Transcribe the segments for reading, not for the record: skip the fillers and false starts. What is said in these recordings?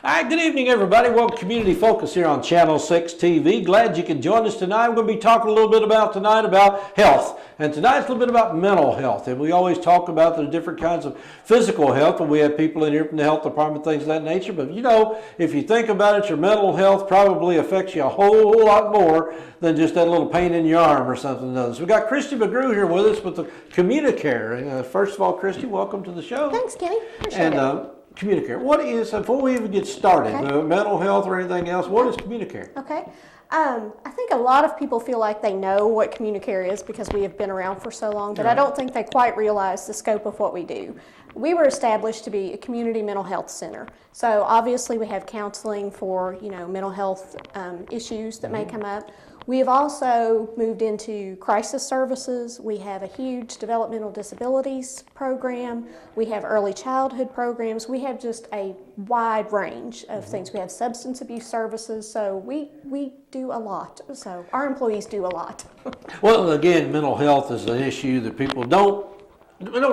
All right, good evening, everybody. Welcome to Community Focus here on Channel 6 TV. Glad you can join us tonight. We're going to be talking a little bit about health. And tonight's a little bit about mental health. And we always talk about the different kinds of physical health, and we have people in here from the health department, things of that nature. But you know, if you think about it, your mental health probably affects you a whole lot more than just that little pain in your arm or something else. We got Christy McGrew here with us with the Communicare. First of all, Christy, welcome to the show. Thanks, Kenny. Appreciate it. Communicare. What is, before we even get started, mental health or anything else, what is Communicare? Okay. I think a lot of people feel like they know what Communicare is because we have been around for so long, but I don't think they quite realize the scope of what we do. We were established to be a community mental health center. So obviously we have counseling for, mental health issues that may come up. We have also moved into crisis services. We have a huge developmental disabilities program. We have early childhood programs. We have just a wide range of things. We have substance abuse services. So we do a lot. So our employees do a lot. Well, again, mental health is an issue that people don't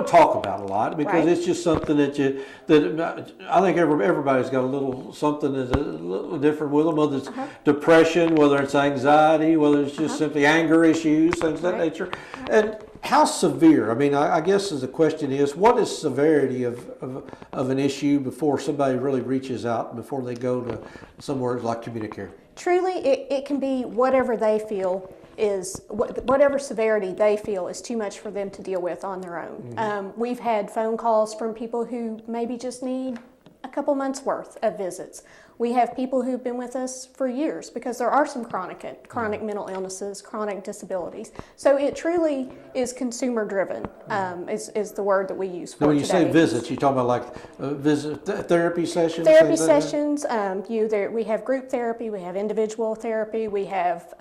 talk about a lot because it's just something that I think everybody's got a little something that's a little different with them, whether it's depression, whether it's anxiety, whether it's just simply anger issues, things of that nature. And how severe? I mean, I guess the question is, what is severity of an issue before somebody really reaches out, before they go to somewhere like Communicare? Truly, it can be whatever they feel is whatever severity they feel is too much for them to deal with on their own. We've had phone calls from people who maybe just need a couple months worth of visits. We have people who've been with us for years because there are some chronic mental illnesses, chronic disabilities. So it truly is consumer driven, is the word that we use for it. When you say visits, you talk about like therapy sessions? Therapy sessions. We have group therapy, we have individual therapy, we have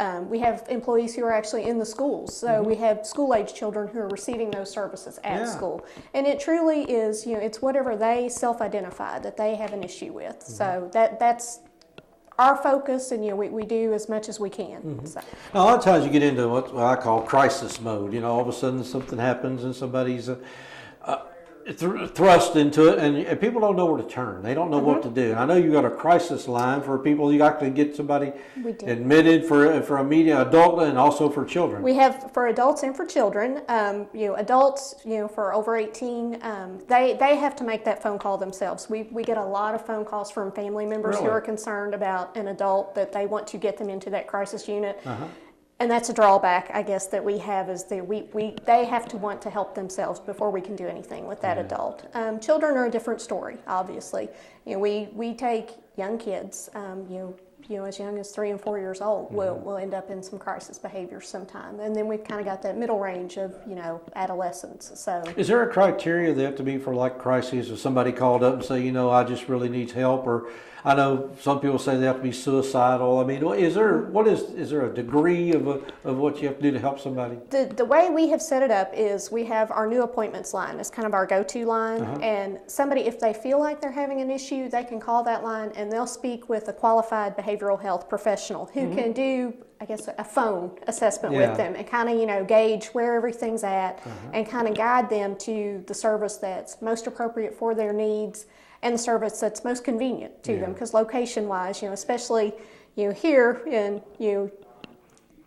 employees who are actually in the schools. So we have school age children who are receiving those services at school. And it truly is, it's whatever they self-identify that they have an issue with. So that's our focus, and we do as much as we can. So. Now, a lot of times you get into what I call crisis mode. All of a sudden something happens and somebody's thrust into it, and people don't know where to turn. They don't know what to do. And I know you got a crisis line for people. You got to get somebody admitted for a media adult and also for children. We have for adults and for children. Adults, for over 18, they have to make that phone call themselves. We get a lot of phone calls from family members who are concerned about an adult that they want to get them into that crisis unit. And that's a drawback, I guess, that we have is that they have to want to help themselves before we can do anything with that adult. Children are a different story, obviously. We take young kids, as young as 3 and 4 years old, will end up in some crisis behaviors sometime. And then we've kind of got that middle range of, adolescence. So, is there a criteria they have to be for like crises? If somebody called up and say, I just really need help, or I know some people say they have to be suicidal. I mean, is there a degree of what you have to do to help somebody? The way we have set it up is we have our new appointments line. It's kind of our go-to line. And somebody, if they feel like they're having an issue, they can call that line and they'll speak with a qualified behavioral health professional who can do, I guess, a phone assessment with them and kind of, gauge where everything's at and kind of guide them to the service that's most appropriate for their needs and the service that's most convenient to them. Because location-wise, especially, here in,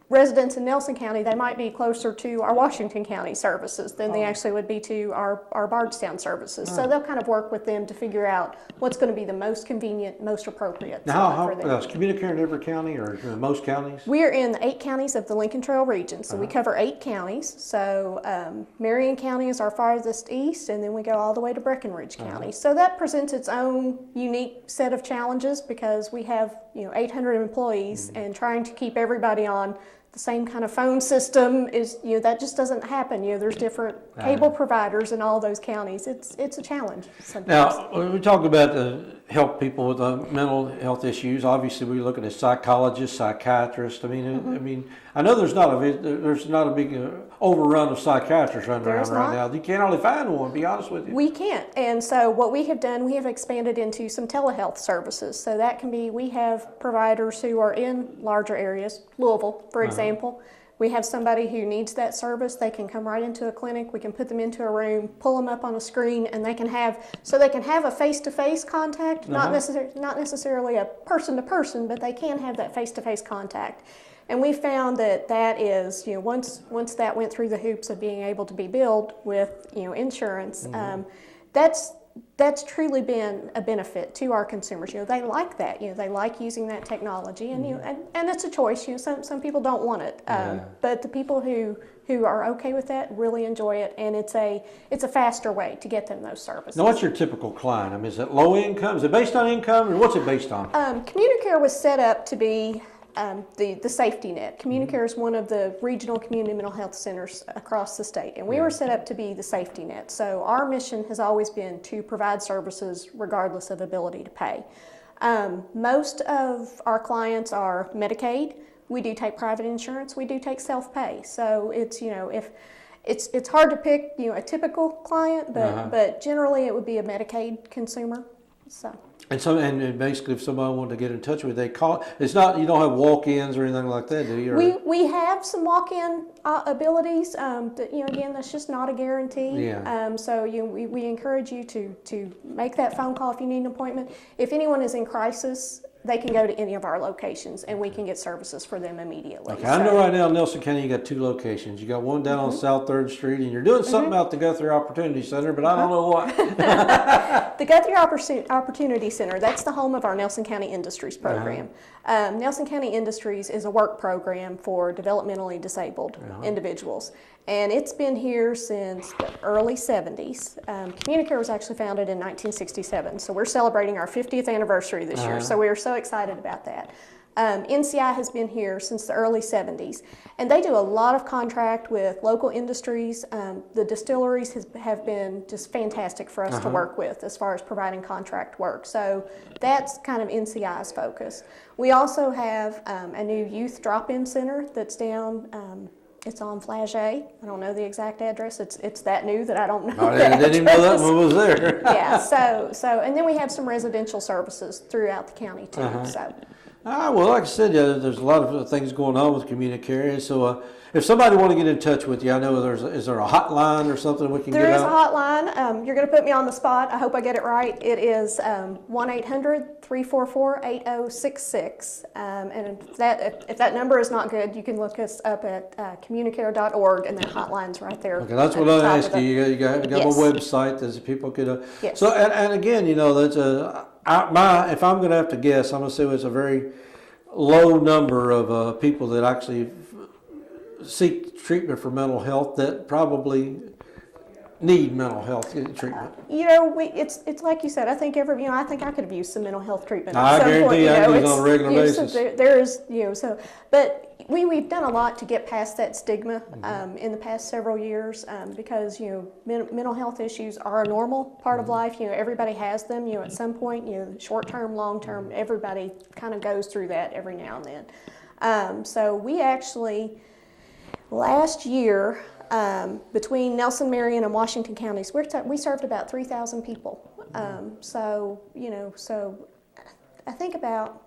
residents in Nelson County, they might be closer to our Washington County services than they actually would be to our Bardstown services. So they'll kind of work with them to figure out what's going to be the most convenient, most appropriate. Now, is Communicare in every county or most counties? We are in the 8 counties of the Lincoln Trail region, so we cover 8 counties. So Marion County is our farthest east, and then we go all the way to Breckenridge County. So that presents its own unique set of challenges because we have 800 employees, and trying to keep everybody on the same kind of phone system is, that just doesn't happen. There's different cable providers in all those counties. It's a challenge sometimes. Now, when we talk about help people with mental health issues, obviously we're looking at psychologists, psychiatrists. I mean, I know there's not a big overrun of psychiatrists running around right now. You can't hardly find one, to be honest with you. We can't. And so what we have done, we have expanded into some telehealth services. So that can be, we have providers who are in larger areas, Louisville, for example. we have somebody who needs that service, they can come right into a clinic. We can put them into a room, pull them up on a screen, and they can have a face-to-face contact, not necessarily a person-to-person, but they can have that face-to-face contact. And we found that is, once that went through the hoops of being able to be billed with, insurance, that's truly been a benefit to our consumers. They like that. They like using that technology, and and it's a choice. Some people don't want it, but the people who are okay with that really enjoy it, and it's a faster way to get them those services. Now, what's your typical client? I mean, is it low income? Is it based on income, or what's it based on? Communicare was set up to be the safety net. Communicare is one of the regional community mental health centers across the state, and we were set up to be the safety net. So our mission has always been to provide services regardless of ability to pay. Most of our clients are Medicaid. We do take private insurance. We do take self-pay. So it's if it's hard to pick a typical client, but generally it would be a Medicaid consumer. So. And basically, if somebody wanted to get in touch with you, they call. It's not, you don't have walk-ins or anything like that, do you? We have some walk-in abilities. Again, that's just not a guarantee. Yeah. So we encourage you to make that phone call if you need an appointment. If anyone is in crisis, they can go to any of our locations, and we can get services for them immediately. Okay. I know right now in Nelson County you got 2 locations. You got one down on South 3rd Street, and you're doing something out the Guthrie Opportunity Center, but I don't know what. The Guthrie Opportunity Center, that's the home of our Nelson County Industries program. Nelson County Industries is a work program for developmentally disabled individuals, and it's been here since the early 70s. Communicare was actually founded in 1967, so we're celebrating our 50th anniversary this year, so we are so excited about that. NCI has been here since the early 70s, and they do a lot of contract with local industries. The distilleries have been just fantastic for us to work with as far as providing contract work. So that's kind of NCI's focus. We also have a new youth drop-in center that's down. It's on Flagey. I don't know the exact address. It's that new that I don't know. I didn't even know that one was there. Yeah. So and then we have some residential services throughout the county too. So. Well, like I said, there's a lot of things going on with Communicare. So if somebody want to get in touch with you, I know is there a hotline or something we can get out? There is a hotline. You're going to put me on the spot. I hope I get it right. It is 1-800-344-8066. And if that number is not good, you can look us up at communicare.org, and that hotline's right there. Okay, that's what I asked you. You got a website that people could. Yes. So and again, that's if I'm going to have to guess, I'm going to say it's a very low number of people that actually seek treatment for mental health that probably need mental health treatment. It's like you said. I think I think I could have used some mental health treatment. I guarantee I use it on a regular basis. There is, but we've done a lot to get past that stigma in the past several years because mental health issues are a normal part of life. Everybody has them. At some point, short term, long term, everybody kind of goes through that every now and then. So we actually last year. Between Nelson, Marion, and Washington counties, we served about 3,000 people. So I think about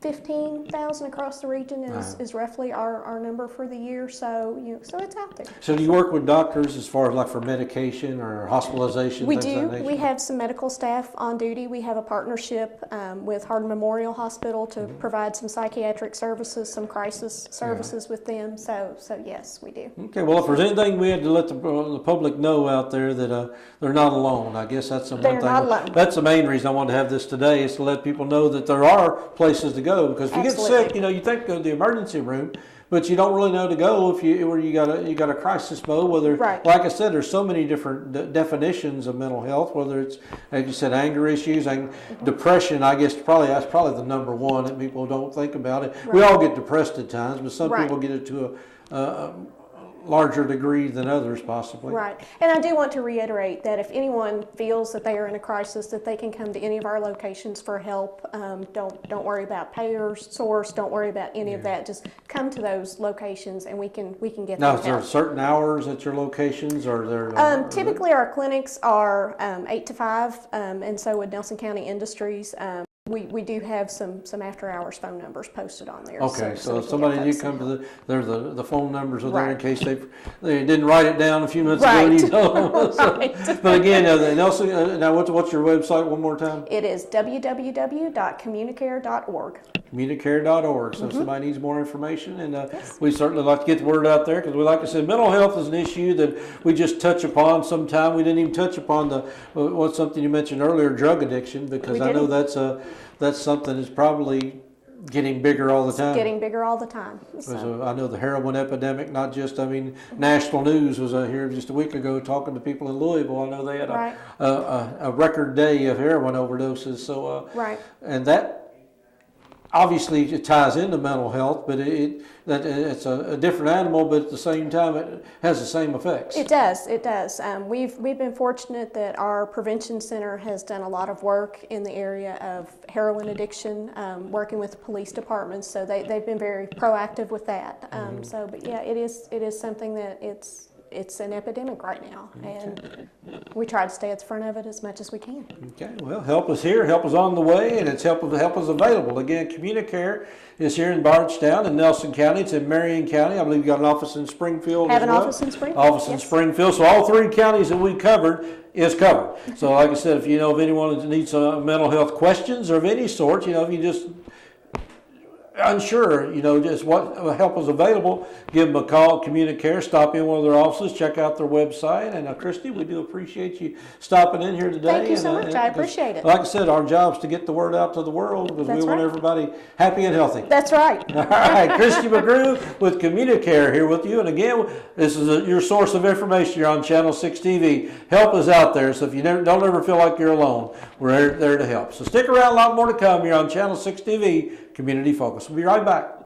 15,000 across the region is roughly our number for the year. So so it's out there. So do you work with doctors as far as like for medication or hospitalization? We do. We have some medical staff on duty. We have a partnership with Hardin Memorial Hospital to provide some psychiatric services, some crisis services with them. So yes, we do. Okay. Well, if there's anything we had to let the public know out there that they're not alone, I guess that's the one thing. They're not alone. That's the main reason I wanted to have this today, is to let people know that there are places to go. Because if you get sick, you think go to the emergency room, but you don't really know to go if you got a crisis mode. Whether, like I said, there's so many different definitions of mental health. Whether it's, like you said, anger issues, depression. I guess that's probably the number one that people don't think about it. We all get depressed at times, but some people get it to a larger degree than others possibly. Right. And I do want to reiterate that if anyone feels that they are in a crisis, that they can come to any of our locations for help. Don't worry about payer source. Don't worry about any of that. Just come to those locations, and we can get now, them is there help. certain hours at your locations, or there? Typically, our clinics are 8 to 5, and so with Nelson County Industries. we do have some after-hours phone numbers posted on there. Okay, so we if can somebody get did folks come to help. there's the phone numbers are there in Right. case they didn't write it down a few minutes ago and Right. you told them. So, Right. but again, Nelson, now what's your website one more time? It is www.communicare.org. Communicare.org. So if somebody needs more information, and we certainly like to get the word out there because, like I said, mental health is an issue that we just touch upon sometime. We didn't even touch upon what's something you mentioned earlier, drug addiction, because I know that's something that's probably getting bigger all the time. Getting bigger all the time. So. I know the heroin epidemic, not just, national news was here just a week ago talking to people in Louisville. I know they had a record day of heroin overdoses. So, Right. and that obviously it ties into mental health, but it's a different animal, but at the same time it has the same effects. It does. It does. We've been fortunate that our prevention center has done a lot of work in the area of heroin addiction, working with the police departments. So they've been very proactive with that. So, but yeah, it is something that it's an epidemic right now, and we try to stay at the front of it as much as we can. Okay, well, help is here, help is on the way, and help is available. Again, Communicare is here in Bardstown in Nelson County. It's in Marion County. I believe you got an office in Springfield Have as an well. office in Springfield. Office in Yes. Springfield. So all three counties that we covered is covered. So like I said, if you know of anyone that needs mental health questions or of any sort, if you just unsure, just what help is available, give them a call, Communicare, stop in one of their offices, check out their website. And Christy, we do appreciate you stopping in here today. Thank you so much. I appreciate it. Like I said, our job is to get the word out to the world because we That's want right. everybody happy and healthy. That's right. All right, Christy McGrew with Communicare here with you. And again, this is your source of information here on Channel 6 TV. Help is out there, so if you don't ever feel like you're alone, we're there to help. So stick around, a lot more to come here on Channel 6 TV, Community Focus. We'll be right back.